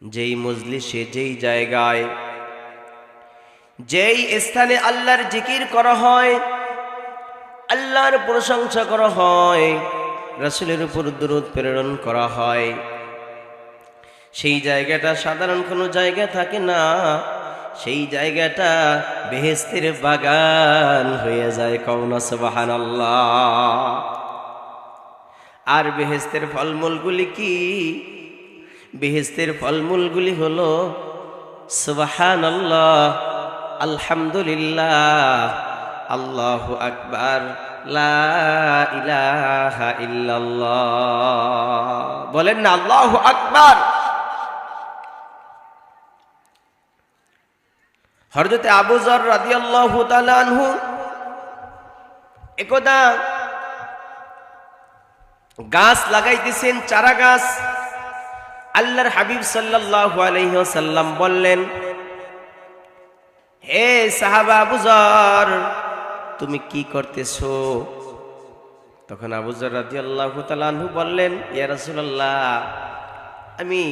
যেই মজলিসে, যেই জায়গায়, যেই স্থানে আল্লাহর জিকির করা হয়, আল্লাহর প্রশংসা করা হয়, রাসূলের উপর দুরূদ প্রেরণ করা হয়, সেই জায়গাটা সাধারণ কোনো জায়গা থাকে না। সেই জায়গাটা বেহেশতের বাগান হয়ে যায়। কওনা সুবহানাল্লাহ। আর বেহেশতের ফলমূলগুলি কি? বেহেশতের ফলমূলগুলি হলো সুবহানাল্লাহ, আলহামদুলিল্লাহ, আল্লাহু আকবার, লা ইলাহা ইল্লাল্লাহ। বলেন না আল্লাহু আকবার। হযরত আবু যর রাদিয়াল্লাহু তাআলা আনহু একদা গাছ লাগাইতেছেন, চারা গাছ। আল্লাহর হাবিব সাল্লাল্লাহু আলাইহি ওয়াসাল্লাম বললেন, হে সাহাবা আবু যর, তুমি কি করতেছো? তখন আবু যর রাদিয়াল্লাহু তাআলা আনহু বললেন, ইয়া রাসূলুল্লাহ, আমি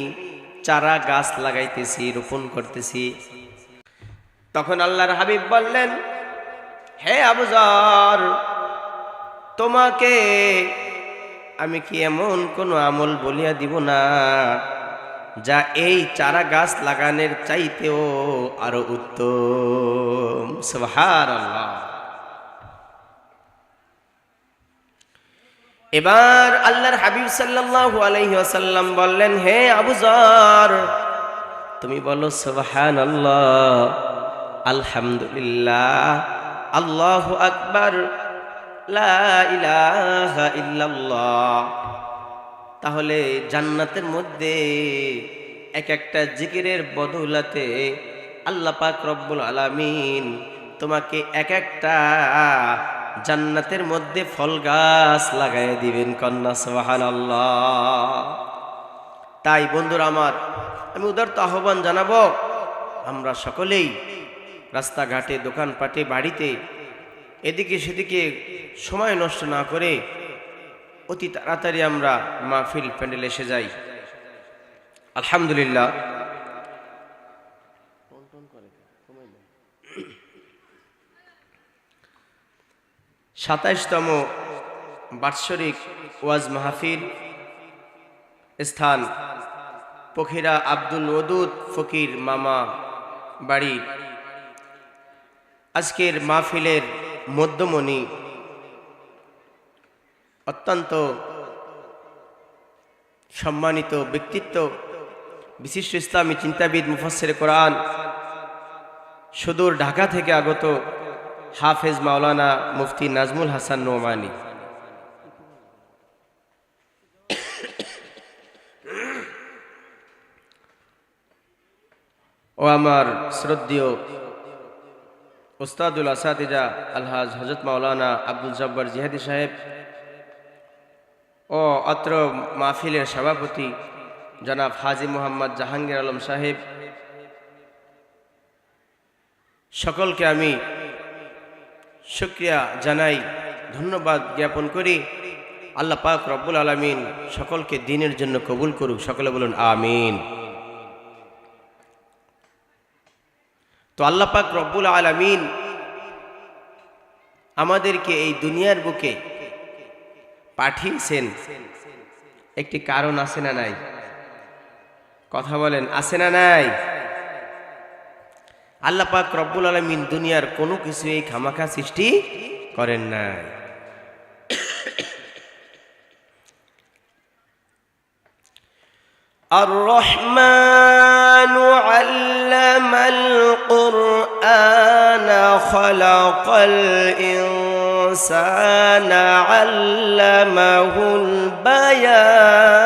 চারা গাছ লাগাইতেছি, রোপণ করতেছি। তখন আল্লাহর হাবিব বললেন, হে আবু যর, তোমাকে আমি কি এমন কোন আমল বলিয়া দিব না যা এই চারা গাছ লাগানোর চাইতেও আরো উত্তম? সুবহানাল্লাহ। এবার আল্লাহর হাবিব সাল্লাল্লাহু আলাইহি ওয়াসাল্লাম বললেন, হে আবু যর, তুমি বলো সুবহানাল্লাহ, আলহামদুলিল্লাহ, আল্লাহু আকবার, লা ইলাহা ইল্লাল্লাহ। তাহলে জান্নাতের মধ্যে এক একটা জিকিরের বদৌলতে আল্লাহ পাক রব্বুল আলামিন তোমাকে এক একটা জান্নাতের মধ্যে ফল গাছ লাগাই দিবেন। কন্যা সুবহানাল্লাহ। তাই বন্ধুরা আমার, আমি উদারত আহ্বান জানাবো, আমরা সকলেই রাস্তাঘাটে, দোকানপাটে, বাড়িতে এদিকে সেদিকে সময় নষ্ট না করে অতি তাড়াতাড়ি আমরা মাহফিল প্যান্ডেলে এসে যাই। আলহামদুলিল্লাহ, ২৭তম বাৎসরিক ওয়াজ মাহফিল, স্থান পখিরা আব্দুল ওদুদ ফকির মামা বাড়ি। আজকের মাহফিলের মধ্যমণি, অত্যন্ত সম্মানিত ব্যক্তিত্ব, বিশিষ্ট ইসলামী চিন্তাবিদ, মুফাসসির কোরআন, সুদূর ঢাকা থেকে আগত হাফেজ মাওলানা মুফতি নাজমুল হাসান নোমানী। ও আমার শ্রদ্ধেয় উস্তাদুল আসাতিজা আলহাজ হযরত মাওলানা আব্দুল জব্বার জিহাদি সাহেব ও অত্র মাহফিলের সভাপতি জনাব হাজী মোহাম্মদ জাহাঙ্গীর আলম সাহেব, সকলকে আমি শুকরিয়া জানাই, ধন্যবাদ জ্ঞাপন করি। আল্লাহ পাক রব্বুল আলামিন সকলকে দ্বীনের জন্য কবুল করুক। সকলে বলুন আমিন। তো আল্লাহ পাক রব্বুল আলামিন আমাদেরকে এই দুনিয়ার বুকে পাঠিয়েছেন, একটি কারণ আছে না নাই? কথা বলেন, আছে না নাই? আল্লাহ পাক রব্বুল আলামিন দুনিয়ার কোনো কিছু এই খামাখা সৃষ্টি করেন নাই। الرحمن علم القرآن خلق الإنسان علمه البيان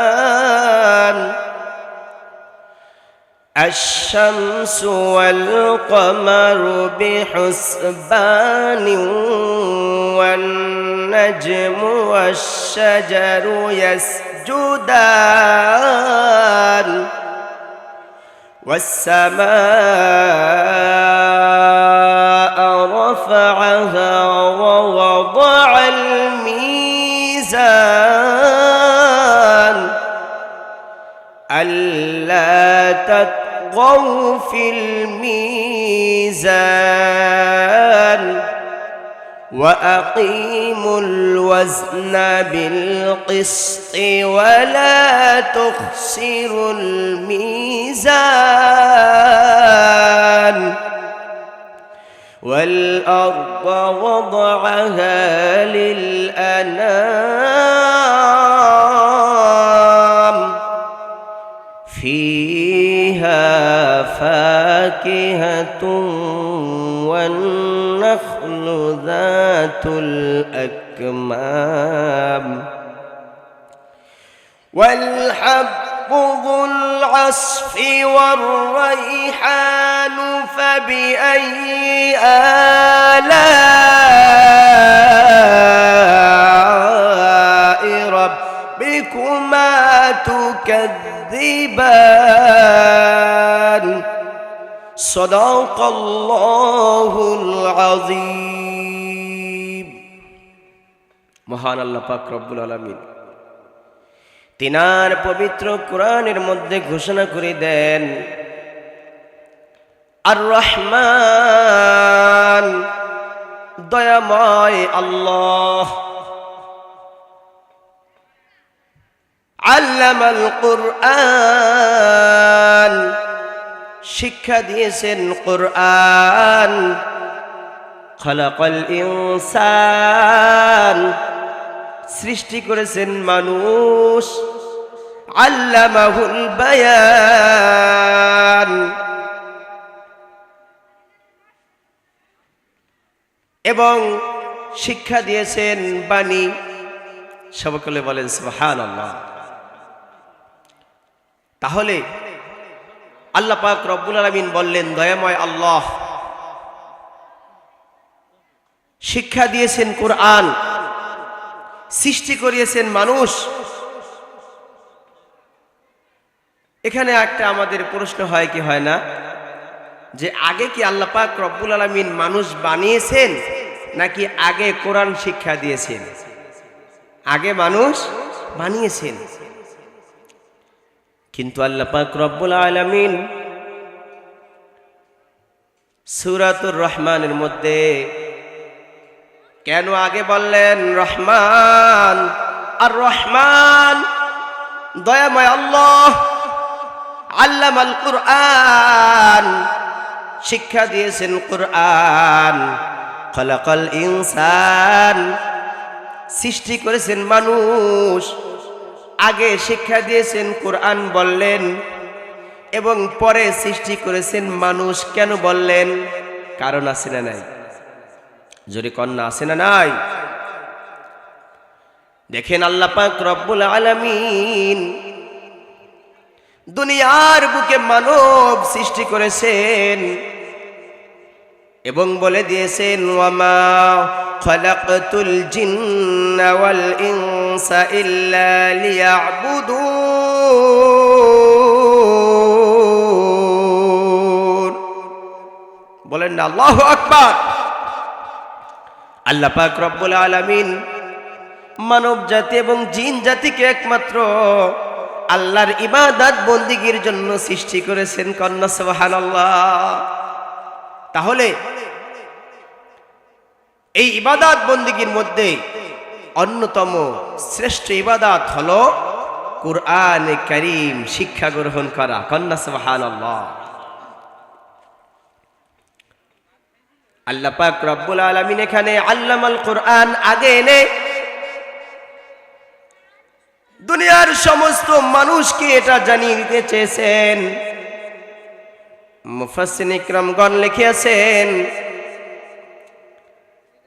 الشمس والقمر بحسبان والنجم والشجر يسجدان والسماء رفعها ووضع الميزان ألا تطغوا في الميزان وأقيموا الوزن بالقسط ولا تخسروا الميزان والأرض وضعها للأنام فيها فاكهة والنخل ذات الأكمام والحب ذو العصف والريحان فبأي آلاء ربكما تكذبان صدق الله العظيم মহান আল্লাহ পাক রব্বুল আলামিন তিনার পবিত্র কোরআনের মধ্যে ঘোষণা করে দেন আর রহমান দয়াময় আল্লাহ আল্লামাল কুরআন শিক্ষা দিয়েছেন কোরআন খালাকাল ইনসান সৃষ্টি করেছেন মানুষ আল্লামাহুল বায়ান এবং শিক্ষা দিয়েছেন বাণী সকলে বলেন সুবহানাল্লাহ। তাহলে আল্লাহ পাক রব্বুল আলামিন বললেন দয়াময় আল্লাহ শিক্ষা দিয়েছেন কোরআন সৃষ্টি করিয়েছেন মানুষ। এখানে একটা আমাদের প্রশ্ন হয় কি হয় না যে আগে কি আল্লাহ পাক রব্বুল আলামিন মানুষ বানিয়েছেন নাকি আগে কোরআন শিক্ষা দিয়েছেন? আগে মানুষ বানিয়েছেন, কিন্তু আল্লাহ পাক রব্বুল আলামিন সূরাতুর রহমানের মধ্যে কেন আগে বললেন রহমান? আর রহমান দয়াময় আল্লাহ আল্লামাল কুরআন শিক্ষা দিয়েছেন কোরআন খালাকাল ইনসান সৃষ্টি করেছেন মানুষ। আগে শিক্ষা দিয়েছেন কোরআন বললেন এবং পরে সৃষ্টি করেছেন মানুষ। কেন বললেন? কারণ আছে না নাই? জোরে কন্যা আছে না নাই? দেখেন আল্লাহ পাক রব্বুল আলামিন দুনিয়ার বুকে মানব সৃষ্টি করেছেন এবং বলে দিয়েছেন ওয়ামা খালাকতুল জিন্না ওয়াল ইনসা ইল্লা লিয়াবুদুন। বলেন না আল্লাহু আকবার। আল্লাহ পাক রব্বুল আলামিন মানব জাতি এবং জিন জাতিকে একমাত্র আল্লাহর ইবাদত বন্দিগির জন্য সৃষ্টি করেছেন। কন্যা সুবহানাল্লাহ। তাহলে এই ইবাদত বন্দিগির মধ্যে অন্যতম শ্রেষ্ঠ ইবাদত হলো কুরআন কারীম শিক্ষা গ্রহণ করা। কন্যা সুবহানাল্লাহ। আল্লাহ পাক রব্বুল আলামিন এখানে আল্লামাল কুরআন আগে এনে দুনিয়ার সমস্ত মানুষকে এটা জানিয়ে দিতে চেয়েছেন। মুফাসসিরিন ইকরামগণ লিখেছেন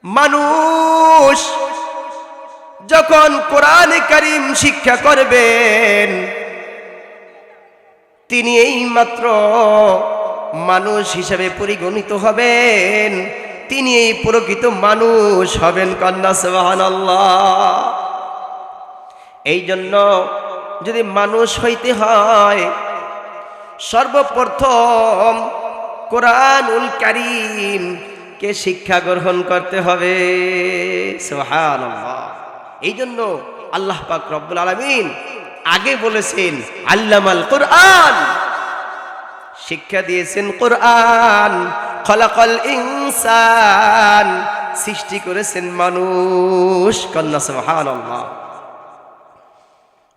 মানুষ যখন কোরআন কারীম শিক্ষা করবেন তিনি এই মাত্র মানুষ হিসেবে পরিগণিত হবেন, তিনি এই প্রকৃত মানুষ হবেন। কন্যা সুবহানাল্লাহ। এই জন্য যদি মানুষ হইতে হয় সর্বপ্রথম কোরআনুল কারীম কে শিক্ষা গ্রহণ করতে হবে। সুবহানাল্লাহ। এই জন্য আল্লাহ পাক রব্বুল আলামিন আগে বলেছেন আল্লামাল কুরআন। শিক্ষা দিয়েছেন কোরআন। খলাকাল ইনসান, সৃষ্টি করেছেন মানুষ। কন্যা সুবহানাল্লাহ।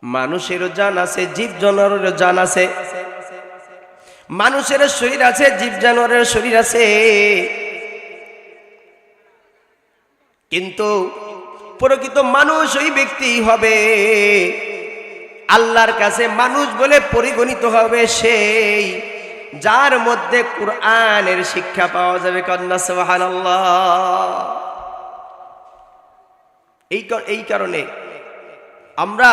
মানুষেরও জান আছে, জীব জানোয়ারেরও জান আছে। মানুষের শরীর আছে, জীব জানোয়ারের শরীর আছে, কিন্তু প্রকৃত মানুষ ওই ব্যক্তি হবে, আল্লাহর কাছে মানুষ বলে পরিগণিত হবে সেই, যার মধ্যে কোরআনের শিক্ষা পাওয়া যাবে। কন্যা সুবহানাল্লাহ। এই কারণে আমরা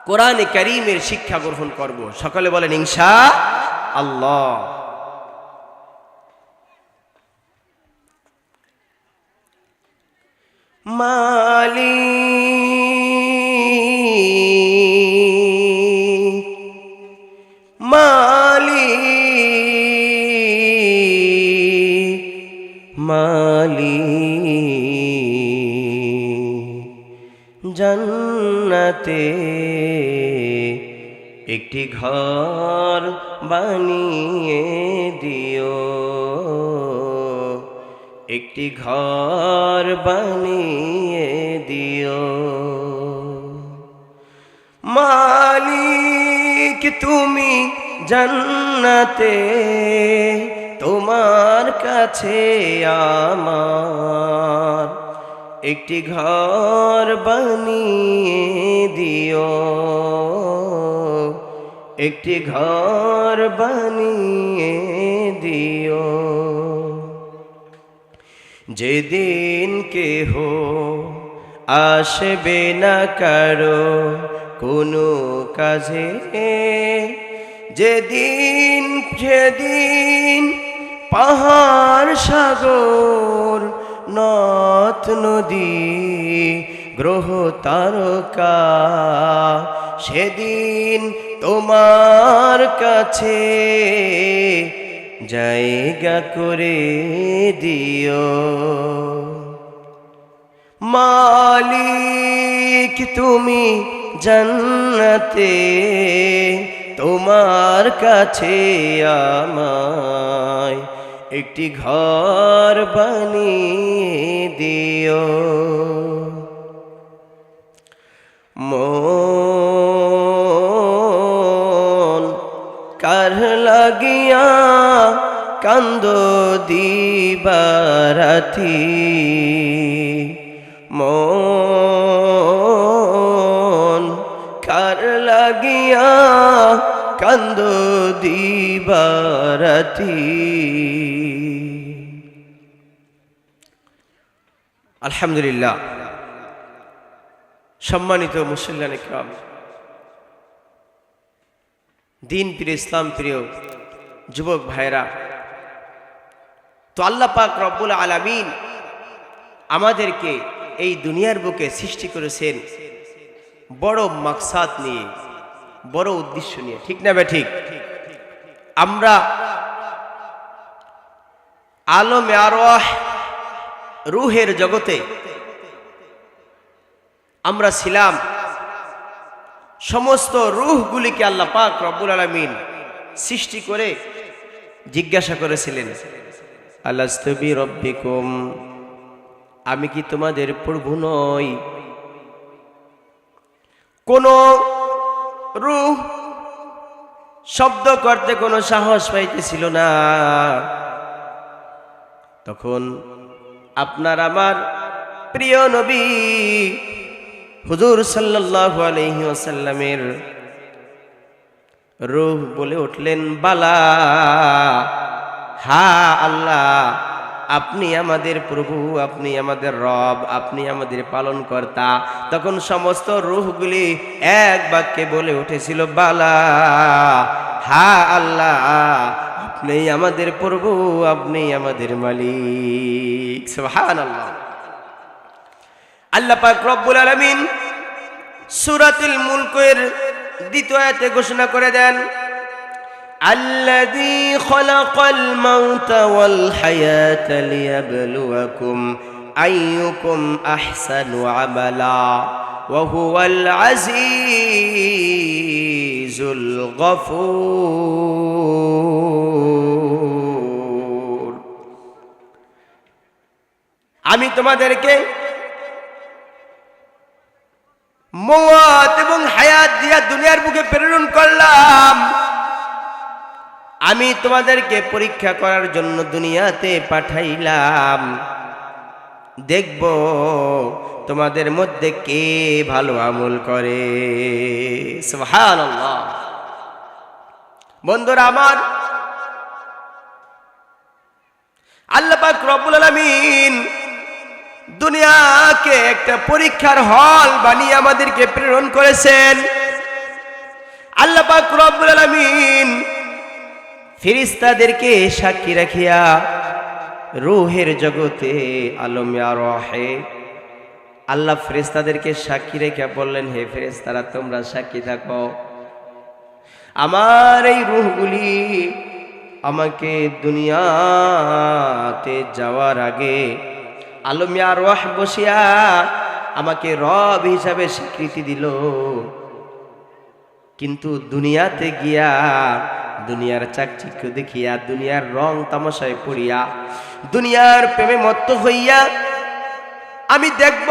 কোরআনে কারীমের শিক্ষা গ্রহণ করব। সকলে বলেন ইনশাআল্লাহ। মালি জান্নাতে একটি ঘর বানিয়ে দিও, একটি ঘর বানিয়ে দিও। মালিক তুমি জান্নাতে, তোমার কাছে আমার একটি ঘর বানিয়ে দিও, একটি ঘর বানিয়ে দিও। যেদিন কেহ আসবে না কারো কোনো কাজে, যেদিন পাহাড় সাগর নদ নদী গ্রহ তারকা, সেদিন তোমার কাছে জায়গা করে দিও। মালিক তুমি জান্নাতে, তোমার কাছে আমায় একটি ঘর বানিয়ে দিও। মন কার লাগিয়া কান্দো দিবারাতি, মন কার লাগিয়া কান্দো দিবারাতি। আলহামদুলিল্লাহ। সম্মানিত মুসল্লিয়ান ইকরাম, দিন প্রিয়, ইসলাম প্রিয় যুবক ভাইরা, তো আল্লাহ পাক রব্বুল আলামিন আমাদেরকে এই দুনিয়ার বুকে সৃষ্টি করেছেন বড় মাকসাদ নিয়ে, বড় উদ্দেশ্য নিয়ে, ঠিক না ঠিক? আমরা আলমে আরওয়াহ রূহের জগতে আমরা ছিলাম। সমস্ত রূহগুলিকে আল্লাহ পাক রব্বুল আলামিন সৃষ্টি করে জিজ্ঞাসা করেছিলেন, আলাস্তু বিরব্বিকুম, আমি কি তোমাদের প্রভু নই? কোন রূহ শব্দ করতে কোনো সাহস পাইতেছিল না। তখন আপনার আমার প্রিয় নবী হুজুর সাল্লাল্লাহু আলাইহি ওয়াসাল্লামের রূহ বলে উঠলেন, বালা, হা আল্লাহ, আপনি আমাদের প্রভু, আপনি আমাদের রব, আপনি আমাদের পালন কর্তা। তখন সমস্ত রূহগুলি এক বাক্যে বলে উঠেছিল, বালা, হা আল্লাহ, আপনি আমাদের প্রভু, আপনি আমাদের মালিক। সুবহানাল্লাহ। আল্লাহ পাক রব্বুল আলামিন সূরাতুল মুলকের দ্বিতীয় আয়াতে ঘোষণা করে দেন, আল্লাযী খালাকাল মাউতা ওয়াল হায়াতা লিয়াবলুয়াকুম আইয়ুকুম আহসানু আমালা ওয়া হুয়াল আজিজুল গফুর। আমি তোমাদেরকে মওত এবং হায়াত দিয়া দুনিয়ার বুকে প্রেরণ করলাম। আমি তোমাদেরকে পরীক্ষা করার জন্য দুনিয়াতে পাঠাইলাম, দেখব তোমাদের মধ্যে কে ভালো আমল করে। সুবহানাল্লাহ। বন্ধুরা আমার, আল্লাহ পাক রব্বুল আলামিন দুনিয়াকে একটা পরীক্ষার হল বানিয়ে আমাদেরকে প্রেরণ করেছেন। আল্লাহ পাক রব্বুল আলামিন ফেরেশতাদেরকে সাক্ষী রাখিয়া রূহের জগতে আলমে আরওয়াহে আল্লাহ ফেরেশতাদেরকে সাক্ষী রেখে বললেন, হে ফেরেশতারা তোমরা সাক্ষী থাকো, আমার এই রূহগুলি আমাকে দুনিয়াতে যাওয়ার আগে আলমে আরওয়াহ বসিয়া আমাকে রব হিসাবে স্বীকৃতি দিল, কিন্তু দুনিয়াতে গিয়া দুনিয়ার চাকচিক্য দেখিয়া, দুনিয়ার রং তামাশায় পড়িয়া, দুনিয়ার প্রেমে মত্ত হইয়া আমি দেখব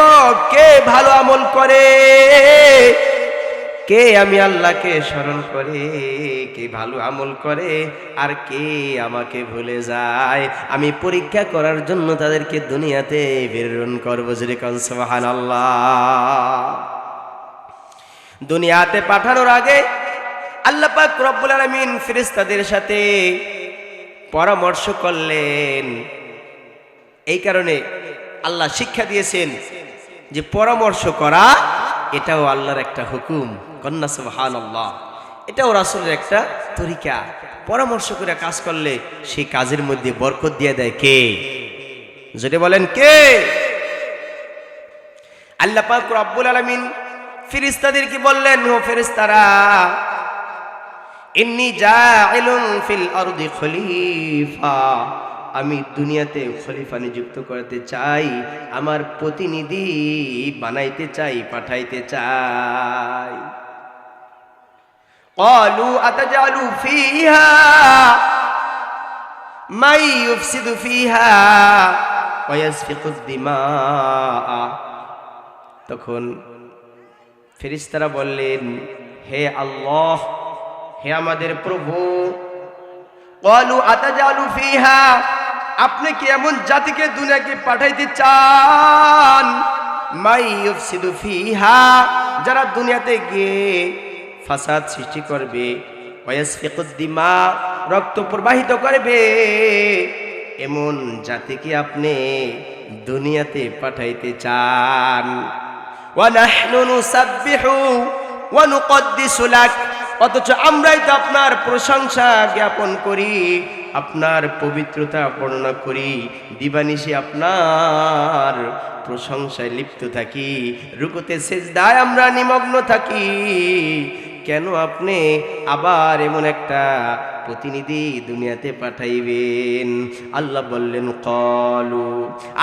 কে ভালো আমল করে, কে আমি আল্লাহকে স্মরণ করে, কে ভালো আমল করে, আর কে আমাকে ভুলে যায়। আমি পরীক্ষা করার জন্য তাদেরকে দুনিয়াতে প্রেরণ করব। যেরকম সুবহানাল্লাহ। দুনিয়াতে পাঠানোর আগে আল্লাহ পাক রব্বুল আলামিন ফেরেশতাদের সাথে পরামর্শ করলেন। এই কারণে আল্লাহ শিক্ষা দিয়েছেন যে পরামর্শ করা এটাও আল্লাহর একটা হুকুম। কন্যা সুবহানাল্লাহ। এটাও রাসূলের একটা তরিকা। পরামর্শ করে কাজ করলে সেই কাজের মধ্যে বরকত দিয়ে দেয় কে? যদি বলেন কে? আল্লাহ পাক রব্বুল আলামিন ফেরেশতাদেরকে বললেন, ও ফেরেশতারা, ইন্নী জাইলুন ফিল আরদি খলিফা, আমি দুনিয়াতে খলিফা নিযুক্ত করতে চাই, আমার প্রতিনিধি বানাইতে চাই, পাঠাইতে চাই। ক্বালু আতাজালু ফিহা মান ইউফসিদু ফিহা ওয়া ইয়াসফিকুদ দিমা। তখন ফেরেশতারা বললেন, হে আল্লাহ, হে আমাদের প্রভু, ক্বালু আতাজালু ফিহা, আপনি কি এমন জাতিকে দুনিয়াকে পাঠাইতে চান, মান ইউফসিদু ফিহা, যারা দুনিয়াতে গিয়ে ফাসাদ সৃষ্টি করবে, ওয়া ইয়াসফিকুদ দিমা, রক্ত প্রবাহিত করবে, এমন জাতিকে আপনি দুনিয়াতে পাঠাইতে চান? ওয়া নাহনু নুসাব্বিহু ওয়া নুকদ্দিসু লাক, অথচ আমরাই তো আপনার প্রশংসা জ্ঞাপন করি, আপনার পবিত্রতা বর্ণনা করি, দিবানিশি আপনার প্রশংসায় লিপ্ত থাকি, রুকুতে সিজদায় আমরা নিমগ্ন থাকি, কেন আপনি আবার এমন একটা প্রতিনিধি দুনিয়াতে পাঠাইবেন? আল্লাহ বললেন ক্বালু,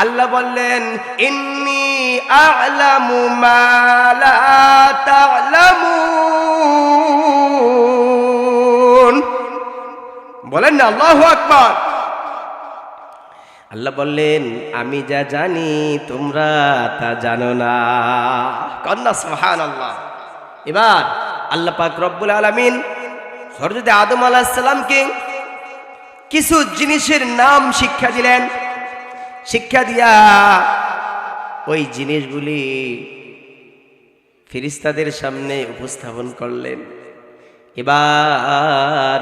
আল্লাহ বললেন, ইন্নী আ'লামু মা লা তা'লামুন। বলেন না আল্লাহু আকবার। আল্লাহ বললেন, আমি যা জানি তোমরা তা জানো না। কন্যা সুবহানাল্লাহ। এবার আল্লাহ পাক রব্বুল আলামিন হযরত আদম আলাইহিস সালামকে কিছু জিনিসের নাম শিক্ষা দিলেন। শিক্ষা দিয়া ওই জিনিসগুলি ফেরেশতাদের সামনে উপস্থাপন করলেন। এবার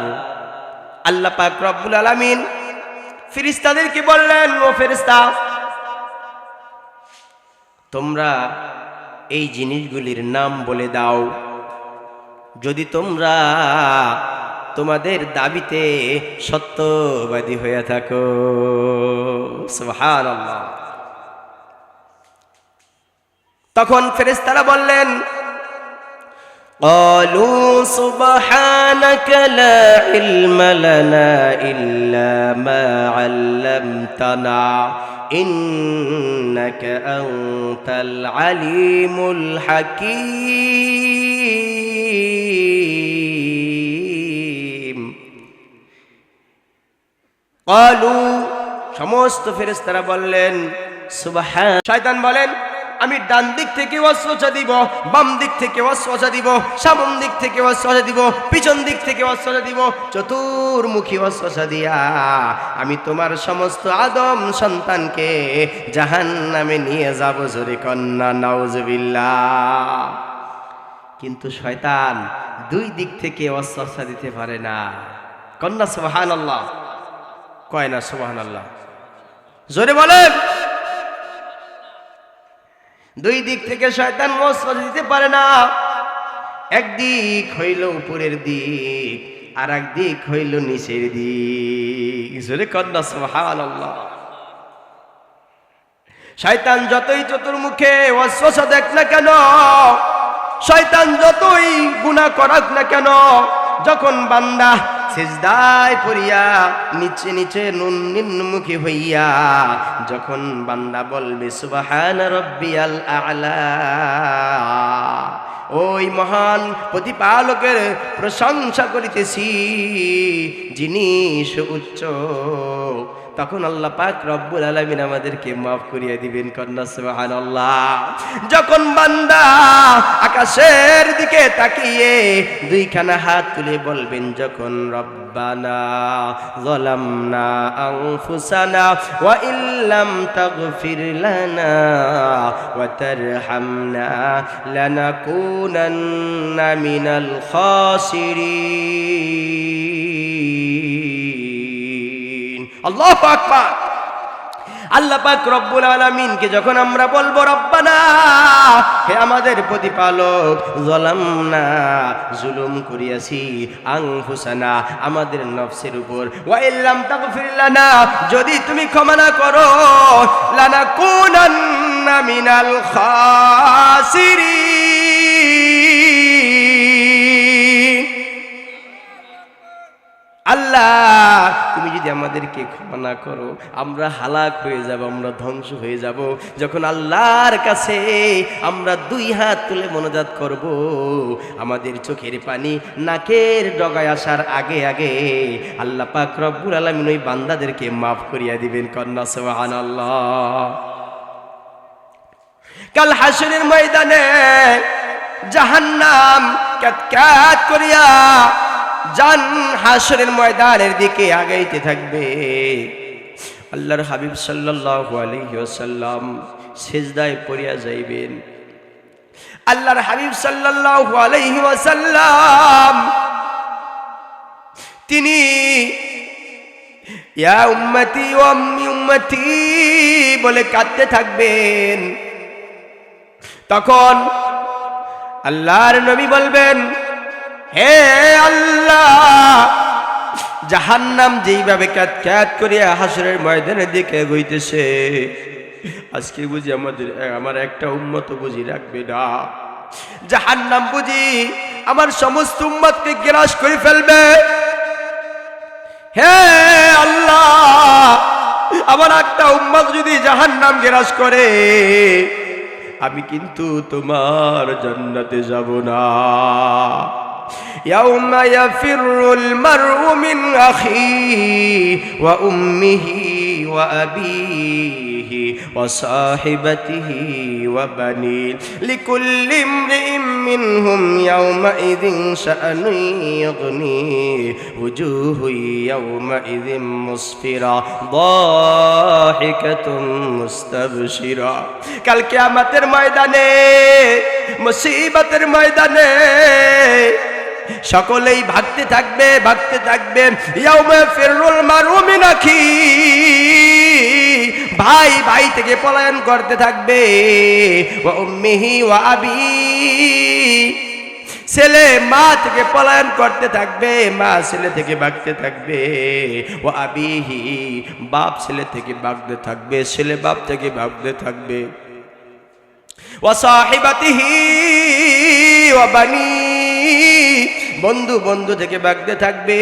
আল্লাহ পাক রব্বুল আলামিন ফেরেশতাদেরকে বললেন, ও ফেরেশতা, তোমরা এই জিনিসগুলির নাম বলে দাও, যদি তোমরা তোমাদের দাবিতে সত্যবাদী হয়ে থাকো। সুবহানাল্লাহ। তখন ফেরেশতারা বললেন, قالوا سبحانك لا علم لنا إلا ما علمتنا إنك أنت العليم الحكيم। قالوا, সমস্ত ফেরেশতারা বললেন, সুবহান। শয়তান বলেন আমি ডান দিক থেকে ওয়াসওয়াসা দিব, বাম দিক থেকে ওয়াসওয়াসা দিব, সামন দিক থেকে ওয়াসওয়াসা দিব, পিছন দিক থেকে ওয়াসওয়াসা দিব, চতুর্মুখী ওয়াসওয়াসা দিয়া আমি তোমার সমস্ত আদম সন্তানকে জাহান্নামে নিয়ে যাব। জোরে কন্না নাউজুবিল্লাহ। কিন্তু শয়তান দুই দিক থেকে ওয়াসওয়াসা দিতে পারে না। কন্না সুবহানাল্লাহ, কয় না সুবহানাল্লাহ, জোরে বলেন। দুই দিক থেকে শয়তান ওয়াসওয়াসা দিতে পারে না। একদিক হইল উপরের দিক, আর এক দিক হইল নিচের দিক। জোরে কন্না সুবহানাল্লাহ। শয়তান যতই চতুর্মুখে ওয়াসওয়াসা দেখ না কেন, শয়তান যতই গুনাহ করাক না কেন, যখন বান্দা সিজদায় পড়িয়া নিচে নিচে নিম্নমুখী হইয়া যখন বান্দা বলবে সুবহান রাব্বিয়াল আ'লা, ওই মহান প্রতিপালকের প্রশংসা করিতেছি যিনি সুউচ্চ, তখন আল্লাহ পাক রব্বুল আলামিন আমাদেরকে মাফ করিয়ে দিবেন। কন্না সুবহানাল্লাহ। যখন বান্দা আকাশের দিকে তাকিয়ে দুইখানা হাত তুলে বলবেন যখন রব্বানা যালামনা আনফুসানা ওয়া ইল্লাম তাগফির লানা ওয়া তারহামনা লানাকুনান্না মিনাল খাসিরিন। আল্লাহু আকবার। আল্লাহ পাক রব্বুল আলামিনকে যখন আমরা বলবো রব্বানা, হে আমাদের প্রতিপালক, যালামনা জুলুম করিয়াছি, আনফুসানা আমাদের নফসের উপর, ওয়া ইল্লাম তাগফির লানা যদি তুমি ক্ষমা না করো, লানাকুনান্না মিনাল খাসিরিন। আল্লাহ তুমি যদি আমাদেরকে ক্ষমা না করো, আমরা হালাক হয়ে যাব, আমরা ধ্বংস হয়ে যাব। যখন আল্লাহর কাছে আমরা দুই হাত তুলে মোনাজাত করব, আমাদের চোখের পানি নাকের ডগায় আসার আগে আগে আল্লাহ পাক রব্বুল আলামিন ওই বান্দাদেরকে মাফ করিয়া দিবেন। কন্না সুবহানাল্লাহ। কাল হাসরের ময়দানে জাহান্নাম কাত করিয়া জান হাসরের ময়দানের দিকে আগাইতে থাকবে। আল্লাহর হাবিব সাল্লাল্লাহু আলাইহি ওয়াসাল্লাম সিজদায় পড়িয়া যাইবেন। আল্লাহর হাবিব সাল্লাল্লাহু আলাইহি ওয়াসাল্লাম তিনি ইয়া উম্মতি ওয়া আম্মি উম্মতি বলে কাঁদতে থাকবেন। তখন আল্লাহর নবী বলবেন, হে আল্লাহ, জাহান্নাম যেইভাবে কাত করিয়া হাসরের ময়দানের দিকে এগোইতেছে, আজকে বুঝি আমার একটা উম্মত বুঝি রাখবে না। জাহান্নাম বুঝি আমার সমস্ত উম্মতকে গ্রাস করে ফেলবে। হে আল্লাহ, আমার একটা উম্মত যদি জাহান্নাম গ্রাস করে, আমি কিন্তু তোমার জান্নাতে যাব না। ইয়াউমা ইয়াফিরুল মারউ মিন আখিহি ওয়া উম্মিহি ওয়া আবিহি ওয়া সাহিবাতিহি ওয়া বানি লিকুল্লি ইমরিইম মিনহুম ইয়াউমা ইযিন শাআনুন ইগনি ওয়াজুহু ইয়াউমা ইযিন মুসফিরা দাহিকাতুন মুস্তাবশিরা। কাল কিয়ামতের ময়দানে, মুসিবতের ময়দানে সকলেই ভাগতে থাকবে, ভাগতে থাকবে। ইয়াউমা ফিরুল মারউ মিন আখিহি, ভাই ভাই থেকে পলায়ন করতে থাকবে। ওয়া উম্মিহি ওয়া আবিহি, ছেলে মা থেকে পলায়ন করতে থাকবে, মা ছেলে থেকে ভাগতে থাকবে। ওয়া আবিহি, বাপ ছেলে থেকে ভাগতে থাকবে, ছেলে বাপ থেকে ভাগতে থাকবে। ওয়া সাহিবাতিহি ওয়া বানি, বন্ধু বন্ধু থেকে ভাগতে থাকবে।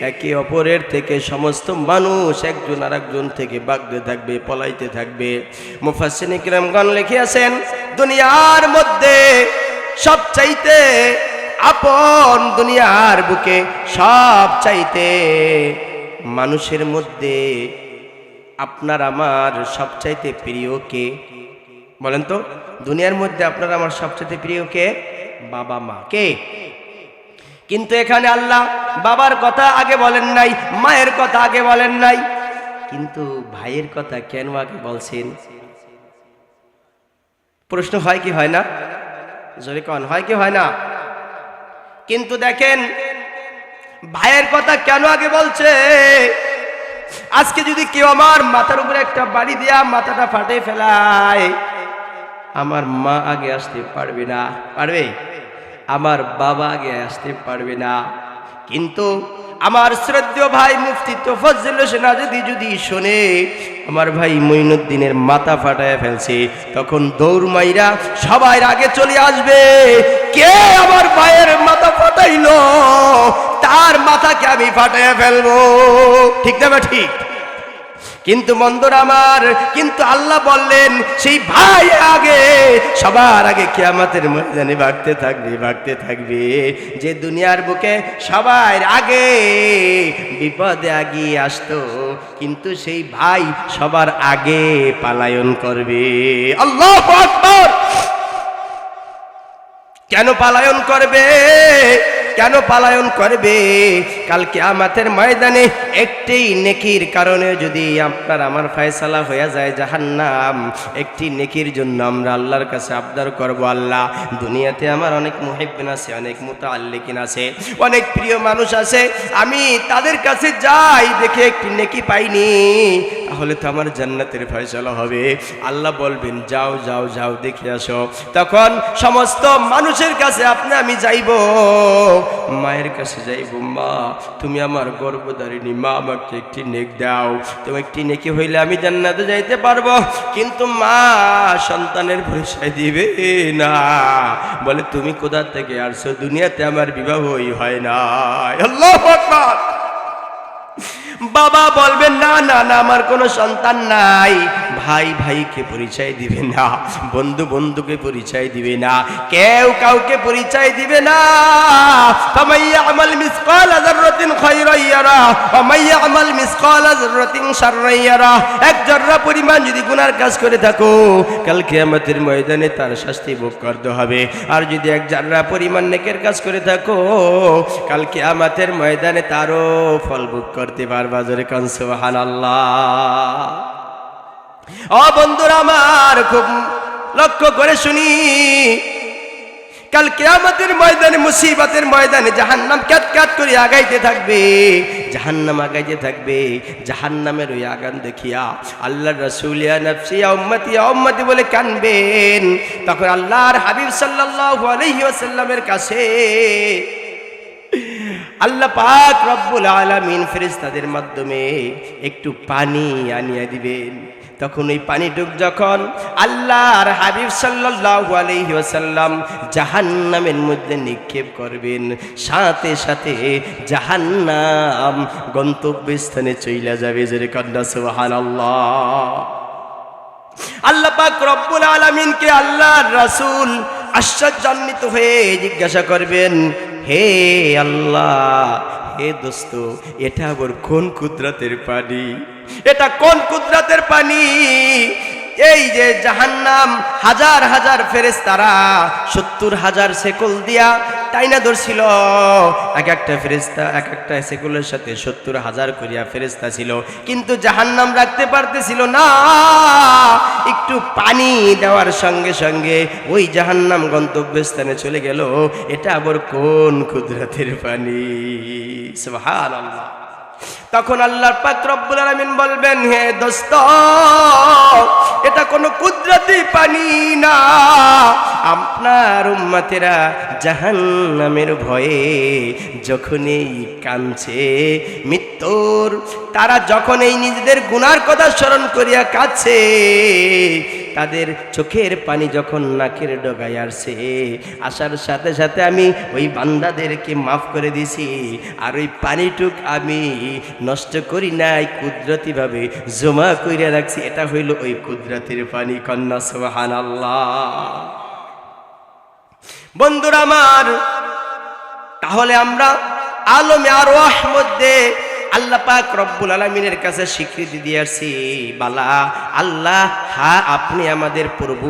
একে অপরের থেকে সমস্ত মানুষ একজন আরেকজন থেকে ভাগতে থাকবে, পলাইতে থাকবে। মুফাসসিরিন কিরামগণ লিখিয়াছেন, দুনিয়ার মধ্যে সবচাইতে আপন, দুনিয়ার বুকে সবচাইতে মানুষের মধ্যে আপনার আমার সবচাইতে প্রিয় কে? বলেন তো, দুনিয়ার মধ্যে আপনার আমার সবচাইতে প্রিয় কে? বাবা মা। কে? কিন্তু এখানে আল্লাহ বাবার কথা আগে বলেন নাই, মায়ের কথা আগে বলেন নাই, কিন্তু ভাইয়ের কথা কেন আগে বলছেন? প্রশ্ন হয় কি হয় না? জোরে কন, হয় কি হয় না? কিন্তু দেখেন ভাইয়ের কথা কেন আগে বলছে। আজকে যদি কেউ আমার মাথার উপরে একটা বাড়ি দিয়া মাথাটা ফাটে ফেলায়, আমার মা আগে আসতে পারবে না। পারবে? আমার বাবা আগে আসতে পারবে না। কিন্তু আমার শ্রদ্ধেয় ভাই মুফতি তোফাজ্জল হোসেন যদি শোনে আমার ভাই মঈনুদ্দিনের মাথা ফাটায় ফেলছে, তখন দৌড় মাইরা সবার আগে চলে আসবে, কে আমার ভাইয়ের মাথা ফাটাইলো, তার মাথাকে আমি ফাটায় ফেলবো। ঠিক না ঠিক? কিন্তু বন্ধুরা আমার, কিন্তু আল্লাহ বললেন সেই ভাই আগে, সবার আগে কিয়ামতের ময়দানে ভাগতে থাকবে, ভাগতে থাকবে। যে দুনিয়ার বুকে সবার আগে বিপদে আগিয়ে আসতো, কিন্তু সেই ভাই সবার আগে পালায়ন করবে। আল্লাহু আকবার! কেন পালায়ন করবে? কেন পালায়ন করবে? কাল কিয়ামতের ময়দানে একটি নেকির কারণে যদি আপনার আমার ফয়সালা হয়ে যায় জাহান্নাম, একটি নেকির জন্য আমরা আল্লাহর কাছে আবদার করব, আল্লাহ দুনিয়াতে আমার অনেক মুহিব্বিন আছে, অনেক মুতাআল্লিকিন আছে, অনেক প্রিয় মানুষ আছে, আমি তাদের কাছে যাই, দেখে একটি নেকি পাইনি, তাহলে তো আমার জান্নাতের ফয়সালা হবে। আল্লাহ বলবেন যাও যাও যাও দেখে আসো। তখন সমস্ত মানুষের কাছে আমি যাইব, মায়ের কাছে যাইব, মা তুমি আমার গর্ভধারিণী, মা আমাকে একটি নেক দাও, তুমি একটি নেকি হইলে আমি জান্নাতে যাইতে পারবো। কিন্তু মা সন্তানের পরিচয় দিবে না, বলে তুমি কোথা থেকে আসছো, দুনিয়াতে আমার বিবাহই হয় না। আল্লাহু আকবার! বাবা বলবেন না না না, আমার কোনো সন্তান নাই। ভাই ভাইকে পরিচয় দিবে না, বন্ধু বন্ধুকে পরিচয় দিবে না, কেউ কাউকে পরিচয় দিবে না। ফামাইয়া আমাল মিসকাল যাররাতিন খায়রান ইয়ারা ওয়া মাইয়া আমাল মিসকাল যাররাতিন শাররান ইয়ারা। এক যাররা পরিমাণ যদি গুনার কাজ করে থাকো, কাল কিয়ামতের ময়দানে তার শাস্তি ভোগ করতে হবে। আর যদি এক যাররা পরিমাণ নেকের কাজ করে থাকো, কাল কিয়ামতের ময়দানে তারও ফল ভোগ করতে পারবে। বাজারে কান সুবহানাল্লাহ। ও বন্ধুরা আমার, খুব লক্ষ্য করে শুনি, কাল কিয়ামতের ময়দানে, মুসিবতের ময়দানে জাহান্নাম ক্যাত ক্যাত করে আগাইতে থাকবে, জাহান্নাম আগাইতে থাকবে। জাহান্নামের ওই আগান দেখিয়া আল্লাহর রাসূল ইয়া নফসি ইয়া উম্মতি বলে কানবেন। তখন আল্লাহর হাবিব সাল্লাল্লাহু আলাইহি ওয়াসাল্লামের কাছে আল্লাহ পাক রব্বুল আলামিন ফেরেশতাদের মাধ্যমে একটু পানি আনিয়ে দিবেন। তখন ওই পানিটুক যখন আল্লাহর হাবিব সাল্লাল্লাহু আলাইহি ওয়াসাল্লাম জাহান্নামের মধ্যে নিক্ষেপ করবেন, সাথে সাথে জাহান্নাম গন্তব্যস্থানে চইলা যাবে। জোরে কন্যা সুবহানাল্লাহ। আল্লাহ পাক রব্বুল আলামিনকে আল্লাহর রাসূল আশ্চর্যান্বিত হয়ে জিজ্ঞাসা করবেন, হে আল্লাহ, হে দোস্ত, এটা আবার কোন কুদরতের পানি? এটা কোন কুদরতের পানি? এই যে জাহান্নাম হাজার হাজার ফেরেশতারা 70,000 শেকল দিয়া টাইনা ধরছিল, এক একটা ফেরেশতা এক একটা শেকলের সাথে 70,000 করিয়া ফেরেশতা ছিল, কিন্তু জাহান্নাম রাখতে পারতেছিল না। একটু পানি দেওয়ার সঙ্গে সঙ্গে ওই জাহান্নাম গন্তব্যস্থানে চলে গেল। এটা আবার কোন কুদরতের পানি? সুবহানাল্লাহ। তখন আল্লাহর পাক রব্বুল আলামিন বলবেন, হে দোস্ত, এটা কোনো কুদরতি পানি না। আপনার উম্মতেরা জাহান্নামের ভয়ে যখনই কাঁদছে মৃত্যুর, তারা যখন এই নিজেদের গুনার কথা স্মরণ করিয়া কাঁদছে, তাদের চোখের পানি যখন নাকের ডগায় আসছে, আসার সাথে সাথে আমি ওই বান্দাদেরকে মাফ করে দিছি। আর ওই পানিটুক আমি নষ্ট করি নাই, কুদরতিভাবে জমা কইরা রাখছি। এটা হইল ওই কুদরতের পানি। কন্যা সুবহানাল্লাহ। বন্ধুরা আমার, তাহলে আমরা আলমে আরওয়াহ মধ্যে আল্লাহ পাক রব্বুল আলামিনের কাছে স্বীকৃতি দিয়ে আসছি, বালা আল্লাহ, হ্যাঁ আপনি আমাদের প্রভু,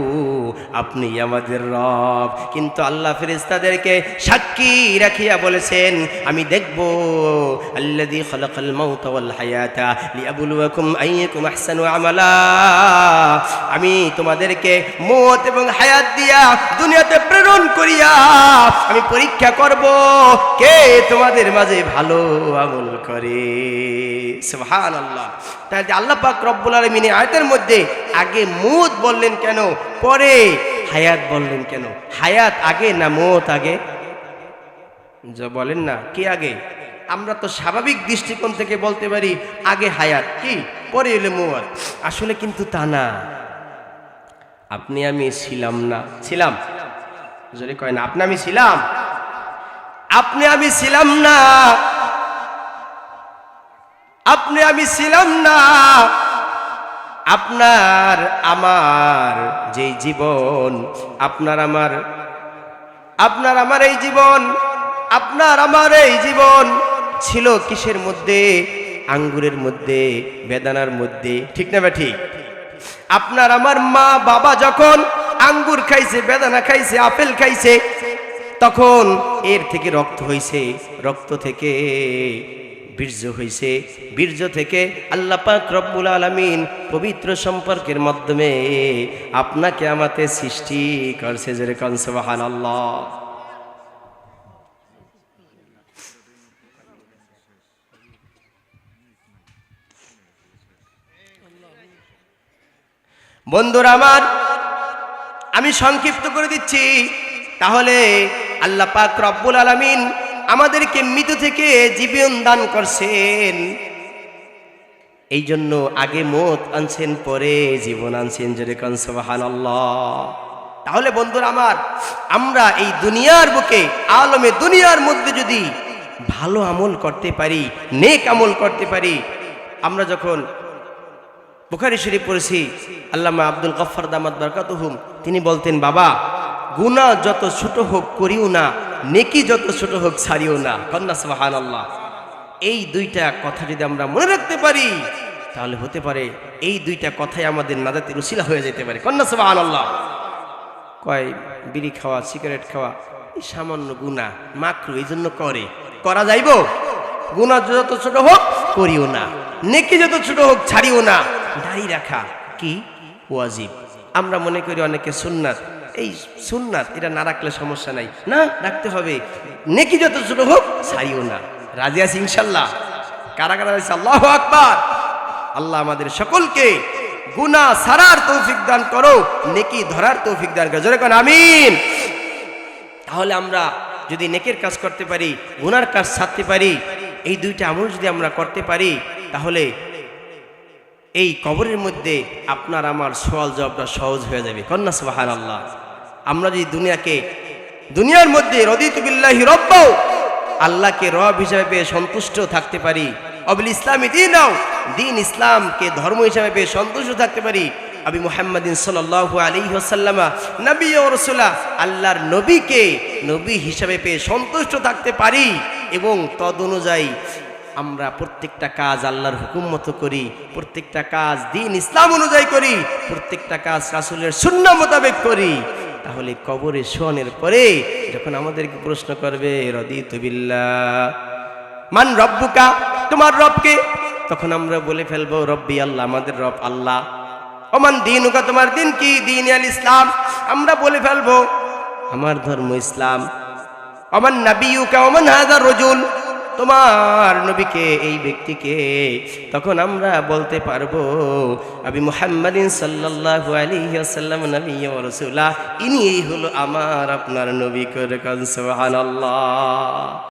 আপনি আমাদের রব। কিন্তু আল্লাহ ফেরেশতাদেরকে সাক্ষী রাখিয়া বলেছেন, আমি দেখব আল্লাযী খালাকাল মাউতা ওয়াল হায়াতা লিয়াবলুয়াকুম আইয়ুকুম আহসানু আমালা, আমি তোমাদেরকে মওত এবং হায়াত দিয়া দুনিয়াতে প্রেরণ করিয়া আমি পরীক্ষা করব কে তোমাদের মাঝে ভালো আমল করে। সুবহানাল্লাহ। তাহলে আল্লাহ পাক রব্বুল আলামিন আয়াতের মধ্যে আগে মওত বললেন কেন, পরে হায়াত বললেন কেন? হায়াত আগে না মওত আগে? যা বলেন না, কি আগে? আমরা তো স্বাভাবিক দৃষ্টিকোণ থেকে বলতে পারি আগে হায়াত, কি পরে এলে মওত। আসলে কিন্তু তা না। আপনি আমি ছিলাম না, ছিলাম, জোরে কয় না, আপনি আমি ছিলাম, আপনি আমি ছিলাম না, আপনি আমি ছিলাম না। আপনার আমার যে জীবন, আপনার আমার এই জীবন, আপনার আমার এই জীবন ছিল কিসের মধ্যে? আঙ্গুরের মধ্যে, বেদানার মধ্যে, ঠিক না? ঠিক। আপনার আমার মা বাবা যখন আঙ্গুর খাইছে, বেদানা খাইছে, আপেল খাইছে, তখন এর থেকে রক্ত হইছে, রক্ত থেকে বীর্য হইছে, বীর্য থেকে আল্লাহ পাক রব্বুল আলামিন পবিত্র সম্পর্কের মাধ্যমে আপনাকে আমাকে সৃষ্টি করছে। যেরকম সুবহানাল্লাহ। বন্ধুরা আমার, আমি সংক্ষিপ্ত করে দিচ্ছি। তাহলে আল্লাহ পাক রব্বুল আলামিন আমাদেরকে মৃত্যু থেকে জীবন দান করছেন, এই জন্য আগে মওত আনছেন, পরে জীবন আনছেন। যেরকম সুবহানাল্লাহ। তাহলে বন্ধুরা আমার, আমরা এই দুনিয়ার বুকে, আলমে দুনিয়ার মধ্যে যদি ভালো আমল করতে পারি, নেক আমল করতে পারি, আমরা যখন বুখারী শরীফ পড়েছি, আল্লামা আব্দুল গফফার দামাত বারাকাতুহুম তিনি বলতেন, বাবা গুনাহ যত ছোট হোক করিও না, নেকি যত ছোট হোক ছাড়িও না। কন্যা সুবহানাল্লাহ। এই দুইটা কথা যদি আমরা মনে রাখতে পারি, তাহলে হতে পারে এই দুইটা কথাই আমাদের নাজাতের উসিলা হয়ে যেতে পারে। কন্যা সুবহানাল্লাহ। কয় বিড়ি খাওয়া, সিগারেট খাওয়া এই সামান্য গুনাহ, মাকরু, এই জন্য করা যাইব? গুনাহ যত ছোট হোক করিও না, নেকি যত ছোট হোক ছাড়িও না। দাড়ি রাখা কি ওয়াজিব? আমরা মনে করি অনেকে সুন্নাত, এই সুন্নাত, এটা না রাখলে সমস্যা নাই, না রাখতে হবে। নেকি যত ছোট হোক ছাড়িও না। রাজি আছি ইনশাল্লাহ? কারা কারা আছে? আল্লাহু আকবার। আল্লাহ আমাদের সকলকে গুনাহ ছাড়ার তৌফিক দান করো, নেকি ধরার তৌফিক দান করো। জোরে কোন আমিন। তাহলে আমরা যদি নেকের কাজ করতে পারি, গুনার কাজ ছাড়তে পারি, এই দুইটা আমল যদি আমরা করতে পারি, তাহলে এই কবরের মধ্যে আপনার আমার সওয়াল জবাবটা সহজ হয়ে যাবে। কন্যা সুবহানাল্লাহ। আমরা যদি দুনিয়ার মধ্যে রদিতু বিল্লাহি রব্বা, আল্লাহকে রব হিসেবে পেয়ে সন্তুষ্ট থাকতে পারি, অবিল ইসলামী দীনাও, দিন ইসলামকে ধর্ম হিসেবে পেয়ে সন্তুষ্ট থাকতে পারি, আবি মুহাম্মাদিন সাল্লাল্লাহু আলাইহি ওয়াসাল্লাম নবী ও রাসূলা, আল্লাহর নবীকে নবী হিসেবে পেয়ে সন্তুষ্ট থাকতে পারি, এবং তদ অনুযায়ী আমরা প্রত্যেকটা কাজ আল্লাহর হুকুম মতো করি, প্রত্যেকটা কাজ দিন ইসলাম অনুযায়ী করি, প্রত্যেকটা কাজ রাসূলের সুন্নাহ মোতাবেক করি, তাহলে কবরে শোয়ানোর পরে যখন আমাদেরকে প্রশ্ন করবে রদিতু বিল্লাহ মান রব্বুকা, তোমার রবকে, তখন আমরা বলে ফেলবো রব্বি আল্লাহ, আমাদের রব আল্লাহ। ওমান দীনুকা, তোমার দিন কি? দীন আল ইসলাম, আমরা বলে ফেলবো আমার ধর্ম ইসলাম। ওমান নাবিয়ুকা, ওমান হাযা রাজুল, তোমার নবীকে, এই ব্যক্তিকে, তখন আমরা বলতে পারবো আবি মুহাম্মাদিন সাল্লাল্লাহু আলাইহি ওয়াসাল্লাম নবী ওয়া রাসূলা, ইনি হলো আমার আপনার নবী। করে সুবহানাল্লাহ।